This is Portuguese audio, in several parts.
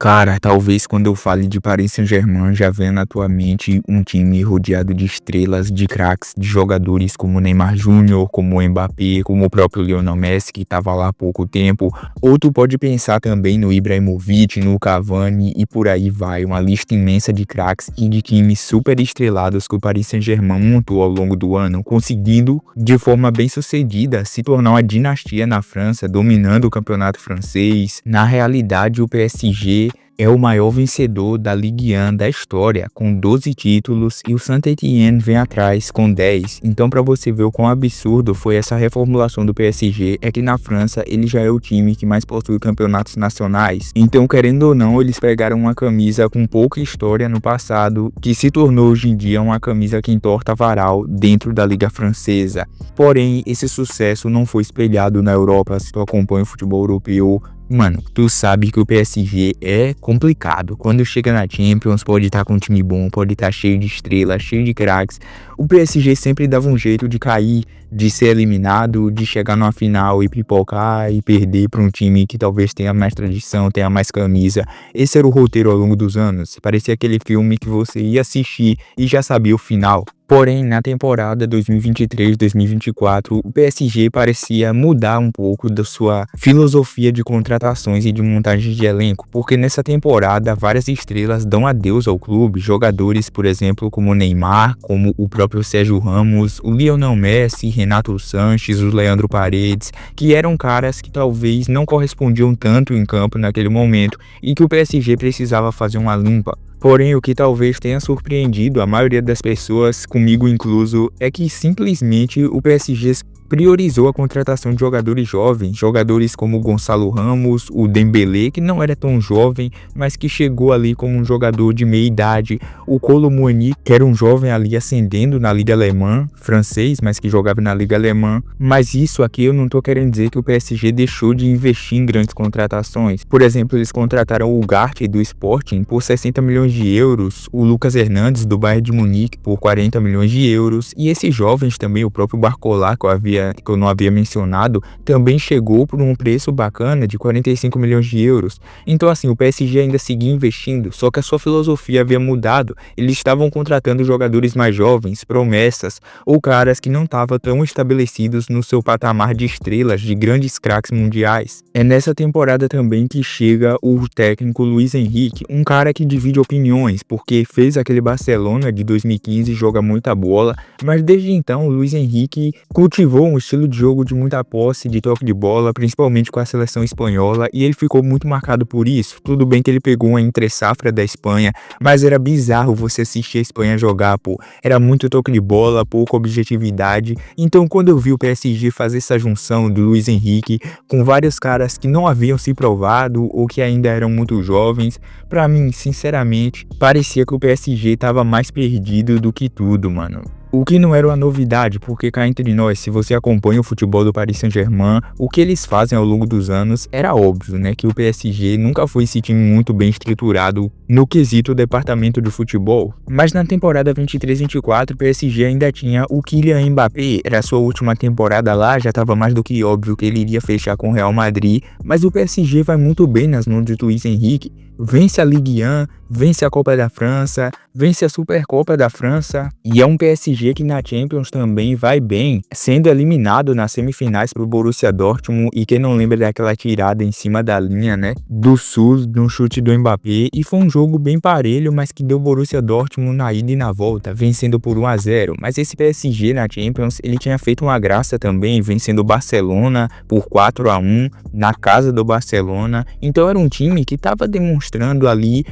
Cara, talvez quando eu fale de Paris Saint-Germain já venha na tua mente um time rodeado de estrelas, de craques, de jogadores como Neymar Júnior, como Mbappé, como o próprio Lionel Messi, que estava lá há pouco tempo. Ou tu pode pensar também no Ibrahimovic, no Cavani e por aí vai. Uma lista imensa de craques e de times super estrelados que o Paris Saint-Germain montou ao longo do ano, conseguindo, de forma bem sucedida, se tornar uma dinastia na França, dominando o campeonato francês. Na realidade, o PSG é o maior vencedor da Ligue 1 da história, com 12 títulos, e o Saint-Étienne vem atrás com 10. Então, para você ver o quão absurdo foi essa reformulação do PSG, é que na França ele já é o time que mais possui campeonatos nacionais. Então, querendo ou não, eles pegaram uma camisa com pouca história no passado, que se tornou hoje em dia uma camisa que entorta varal dentro da Liga Francesa. Porém, esse sucesso não foi espelhado na Europa. Se tu acompanha o futebol europeu, mano, tu sabe que o PSG é complicado. Quando chega na Champions, pode estar com um time bom, pode estar cheio de estrelas, cheio de craques. O PSG sempre dava um jeito de cair, de ser eliminado, de chegar numa final e pipocar e perder para um time que talvez tenha mais tradição, tenha mais camisa. Esse era o roteiro ao longo dos anos. Parecia aquele filme que você ia assistir e já sabia o final. Porém, na temporada 2023-2024, o PSG parecia mudar um pouco da sua filosofia de contratações e de montagem de elenco, porque nessa temporada várias estrelas dão adeus ao clube, jogadores, por exemplo, como o Neymar, como o próprio Sérgio Ramos, o Lionel Messi, Renato Sanches, o Leandro Paredes, que eram caras que talvez não correspondiam tanto em campo naquele momento e que o PSG precisava fazer uma limpa. Porém, o que talvez tenha surpreendido a maioria das pessoas, comigo incluso, é que simplesmente o PSG priorizou a contratação de jogadores jovens, jogadores como o Gonçalo Ramos, o Dembélé, que não era tão jovem, mas que chegou ali como um jogador de meia idade, o Kolo Muani, que era um jovem ali ascendendo na Liga Alemã, francês, mas que jogava na Liga Alemã. Mas isso aqui eu não tô querendo dizer que o PSG deixou de investir em grandes contratações. Por exemplo, eles contrataram o Ugarte do Sporting por 60 milhões de euros, o Lucas Hernandes do Bayern de Munique por 40 milhões de euros, e esses jovens também, o próprio Barcola, que eu não havia mencionado, também chegou por um preço bacana de 45 milhões de euros. Então assim, o PSG ainda seguia investindo, só que a sua filosofia havia mudado. Eles estavam contratando jogadores mais jovens, promessas, ou caras que não estavam tão estabelecidos no seu patamar de estrelas, de grandes craques mundiais. É nessa temporada também que chega o técnico Luis Henrique, um cara que divide opiniões, porque fez aquele Barcelona de 2015, joga muita bola, mas desde então o Luis Henrique cultivou um estilo de jogo de muita posse, de toque de bola, principalmente com a seleção espanhola, e ele ficou muito marcado por isso. Tudo bem que ele pegou uma entre-safra da Espanha, mas era bizarro você assistir a Espanha jogar, pô. Era muito toque de bola, pouca objetividade. Então quando eu vi o PSG fazer essa junção do Luis Henrique com vários caras que não haviam se provado ou que ainda eram muito jovens, pra mim, sinceramente, parecia que o PSG tava mais perdido do que tudo, mano. O que não era uma novidade, porque cá entre nós, se você acompanha o futebol do Paris Saint-Germain, o que eles fazem ao longo dos anos era óbvio, né? Que o PSG nunca foi esse time muito bem estruturado no quesito departamento de futebol. Mas na temporada 23-24, o PSG ainda tinha o Kylian Mbappé. Era a sua última temporada lá, já estava mais do que óbvio que ele iria fechar com o Real Madrid. Mas o PSG vai muito bem nas mãos de Luis Henrique. Vence a Ligue 1, vence a Copa da França, vence a Supercopa da França, e é um PSG que na Champions também vai bem, sendo eliminado nas semifinais pro Borussia Dortmund. E quem não lembra daquela tirada em cima da linha, né, do Sul, no chute do Mbappé, e foi um jogo bem parelho, mas que deu Borussia Dortmund na ida e na volta, vencendo por 1-0. Mas esse PSG na Champions, ele tinha feito uma graça também, vencendo o Barcelona por 4-1 na casa do Barcelona. Então era um time que estava demonstrando ali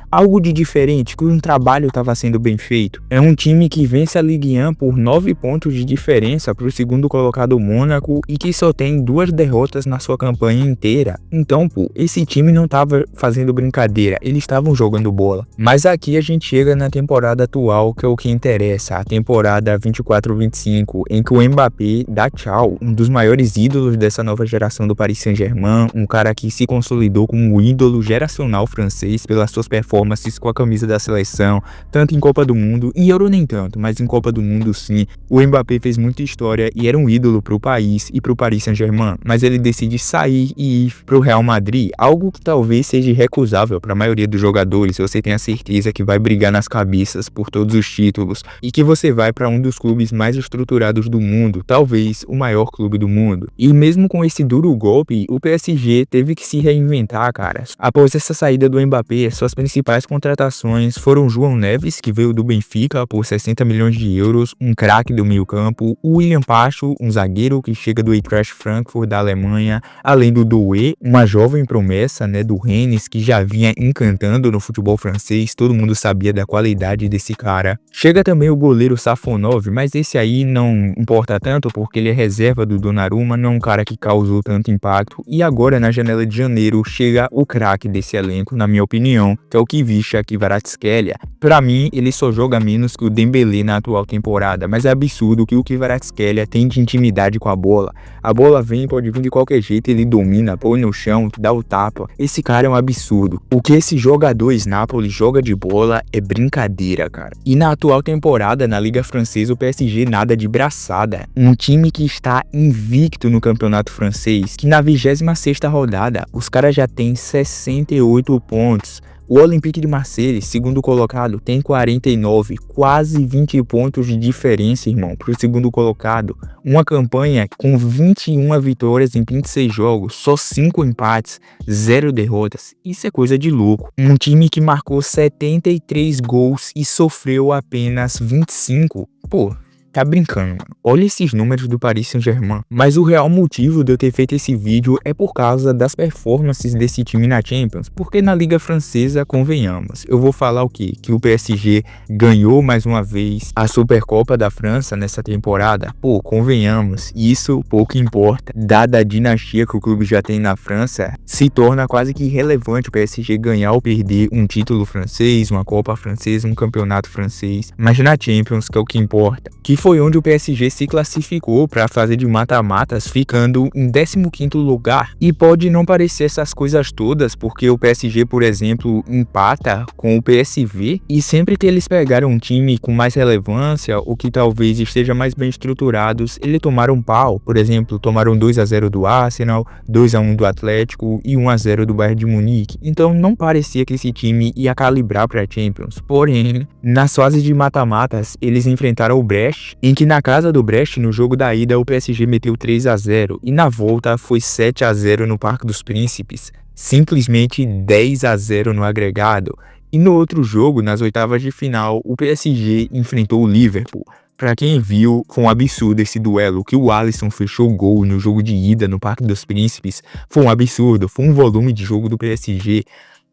algo de diferente, que um trabalho estava sendo bem feito. É um time que vence a Ligue 1 por 9 pontos de diferença para o segundo colocado Mônaco e que só tem 2 derrotas na sua campanha inteira. Então, pô, esse time não estava fazendo brincadeira, eles estavam jogando bola. Mas aqui a gente chega na temporada atual, que é o que interessa, a temporada 24-25, em que o Mbappé dá tchau, um dos maiores ídolos dessa nova geração do Paris Saint-Germain, um cara que se consolidou como um ídolo geracional francês pelas suas performances performances com a camisa da seleção, tanto em Copa do Mundo, em Euro nem tanto, mas em Copa do Mundo sim. O Mbappé fez muita história e era um ídolo pro país e pro Paris Saint-Germain, mas ele decide sair e ir pro Real Madrid, algo que talvez seja irrecusável para a maioria dos jogadores. Você tem a certeza que vai brigar nas cabeças por todos os títulos e que você vai para um dos clubes mais estruturados do mundo, talvez o maior clube do mundo. E mesmo com esse duro golpe, o PSG teve que se reinventar, cara. Após essa saída do Mbappé, suas principais contratações foram João Neves, que veio do Benfica por 60 milhões de euros, um craque do meio-campo, o William Pacho, um zagueiro que chega do Eintracht Frankfurt da Alemanha, além do Doué, uma jovem promessa, né, do Rennes, que já vinha encantando no futebol francês, todo mundo sabia da qualidade desse cara. Chega também o goleiro Safonov, mas esse aí não importa tanto porque ele é reserva do Donnarumma, não é um cara que causou tanto impacto. E agora na janela de janeiro chega o craque desse elenco, na minha opinião, que é o Kvicha Kvaratskhelia. Pra mim, ele só joga menos que o Dembélé na atual temporada, mas é absurdo o que o Kvaratskhelia tem de intimidade com a bola. A bola vem, pode vir de qualquer jeito, ele domina, põe no chão, dá o tapa. Esse cara é um absurdo. O que esse jogador Napoli joga de bola é brincadeira, cara. E na atual temporada, na Liga Francesa, o PSG nada de braçada. Um time que está invicto no campeonato francês, que na 26ª rodada, os caras já têm 68 pontos. O Olympique de Marseille, segundo colocado, tem 49, quase 20 pontos de diferença, irmão, pro segundo colocado. Uma campanha com 21 vitórias em 26 jogos, só 5 empates, 0 derrotas. Isso é coisa de louco. Um time que marcou 73 gols e sofreu apenas 25. Pô, tá brincando, mano. Olha esses números do Paris Saint-Germain. Mas o real motivo de eu ter feito esse vídeo é por causa das performances desse time na Champions. Porque na Liga Francesa, convenhamos, eu vou falar o quê? Que o PSG ganhou mais uma vez a Supercopa da França nessa temporada. Pô, convenhamos, isso pouco importa. Dada a dinastia que o clube já tem na França, se torna quase que irrelevante o PSG ganhar ou perder um título francês, uma Copa francesa, um campeonato francês. Mas na Champions, que é o que importa. Que foi onde o PSG se classificou para a fase de mata-matas, ficando em 15º lugar. E pode não parecer essas coisas todas, porque o PSG, por exemplo, empata com o PSV, e sempre que eles pegaram um time com mais relevância, ou que talvez esteja mais bem estruturados, eles tomaram pau. Por exemplo, tomaram 2-0 do Arsenal, 2-1 do Atlético e 1-0 do Bayern de Munique. Então não parecia que esse time ia calibrar para a Champions. Porém, nas fases de mata-matas, eles enfrentaram o Brest, em que na casa do Brest, no jogo da ida, o PSG meteu 3-0 e na volta foi 7-0 no Parque dos Príncipes, simplesmente 10-0 no agregado. E no outro jogo, nas oitavas de final, o PSG enfrentou o Liverpool. Pra quem viu, foi um absurdo esse duelo, que o Alisson fechou o gol no jogo de ida no Parque dos Príncipes. Foi um absurdo, foi um volume de jogo do PSG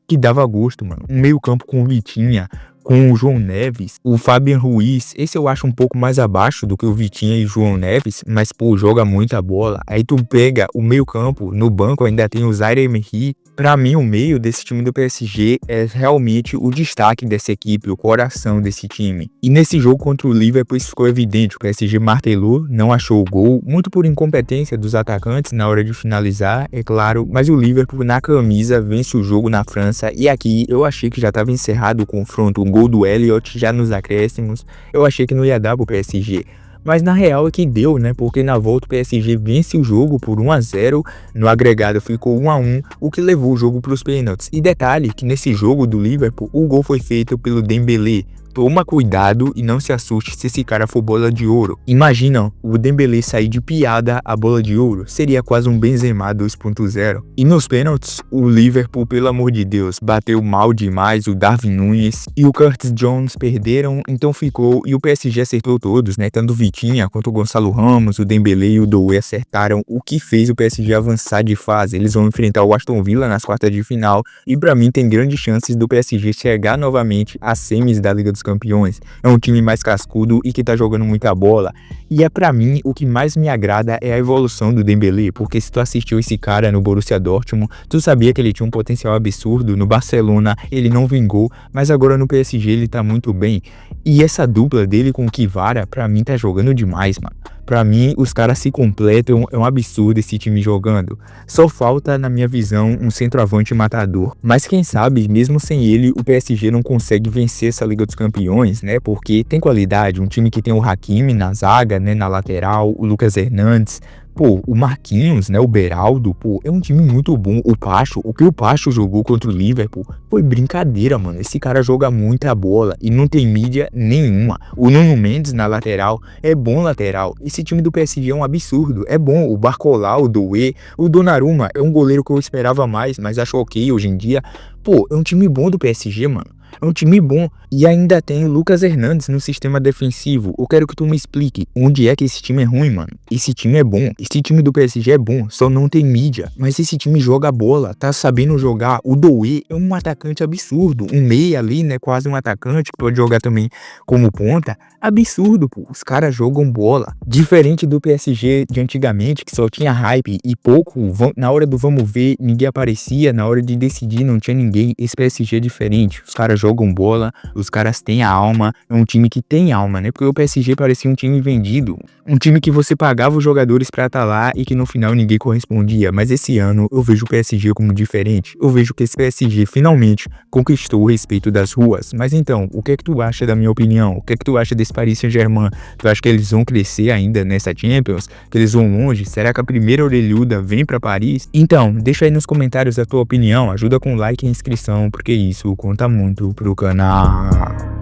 que dava gosto, mano. Um meio campo com o Vitinha, com o João Neves, o Fabian Ruiz. Esse eu acho um pouco mais abaixo do que o Vitinha e o João Neves, mas pô, joga muita bola. Aí tu pega o meio campo, no banco ainda tem o Zaire Emery. Pra mim, o meio desse time do PSG é realmente o destaque dessa equipe, o coração desse time. E nesse jogo contra o Liverpool isso ficou evidente. O PSG martelou, não achou o gol, muito por incompetência dos atacantes na hora de finalizar, é claro. Mas o Liverpool na camisa vence o jogo na França. E aqui eu achei que já estava encerrado o confronto. Um gol do Elliott já nos acréscimos. Eu achei que não ia dar pro PSG. Mas na real é que deu, né? Porque na volta o PSG vence o jogo por 1-0, no agregado ficou 1-1, o que levou o jogo para os pênaltis. E detalhe que nesse jogo do Liverpool, o gol foi feito pelo Dembélé. Toma cuidado e não se assuste se esse cara for bola de ouro. Imagina o Dembélé sair de piada a bola de ouro. Seria quase um Benzema 2.0. E nos pênaltis, o Liverpool, pelo amor de Deus, bateu mal demais o Darwin Núñez e o Curtis Jones perderam, então ficou. E o PSG acertou todos, né? Tanto o Vitinha quanto o Gonçalo Ramos, o Dembélé e o Doué acertaram, o que fez o PSG avançar de fase. Eles vão enfrentar o Aston Villa nas quartas de final e pra mim tem grandes chances do PSG chegar novamente às semis da Liga dos Campeões. É um time mais cascudo e que tá jogando muita bola. E é pra mim o que mais me agrada é a evolução do Dembélé, porque se tu assistiu esse cara no Borussia Dortmund, tu sabia que ele tinha um potencial absurdo. No Barcelona ele não vingou, mas agora no PSG ele tá muito bem. E essa dupla dele com o Kvara, pra mim tá jogando demais, mano. Pra mim, os caras se completam, é um absurdo esse time jogando. Só falta, na minha visão, um centroavante matador. Mas quem sabe, mesmo sem ele, o PSG não consegue vencer essa Liga dos Campeões, né? Porque tem qualidade, um time que tem o Hakimi na zaga, né, na lateral, o Lucas Hernandes. Pô, o Marquinhos, né, o Beraldo, pô, é um time muito bom. O Pacho, o que o Pacho jogou contra o Liverpool foi brincadeira, mano. Esse cara joga muita bola e não tem mídia nenhuma. O Nuno Mendes na lateral é bom lateral. Esse time do PSG é um absurdo, é bom. O Barcolau, o Doué, o Donnarumma é um goleiro que eu esperava mais, mas acho ok hoje em dia. Pô, é um time bom do PSG, mano. É um time bom. E ainda tem o Lucas Hernandes no sistema defensivo. Eu quero que tu me explique onde é que esse time é ruim, mano. Esse time é bom. Esse time do PSG é bom. Só não tem mídia. Mas esse time joga bola. Tá sabendo jogar. O Doué é um atacante absurdo. Um meia ali, né? Quase um atacante que pode jogar também como ponta. Absurdo, pô. Os caras jogam bola. Diferente do PSG de antigamente, que só tinha hype e pouco. Na hora do vamos ver, ninguém aparecia. Na hora de decidir, não tinha ninguém. Esse PSG é diferente. Os caras jogam bola, os caras têm a alma, é um time que tem alma, né? Porque o PSG parecia um time vendido, um time que você pagava os jogadores pra estar lá e que no final ninguém correspondia. Mas esse ano eu vejo o PSG como diferente, eu vejo que esse PSG finalmente conquistou o respeito das ruas. Mas então, o que é que tu acha da minha opinião? O que é que tu acha desse Paris Saint-Germain? Tu acha que eles vão crescer ainda nessa Champions? Que eles vão longe? Será que a primeira orelhuda vem pra Paris? Então, deixa aí nos comentários a tua opinião, ajuda com like e inscrição, porque isso conta muito pro canal.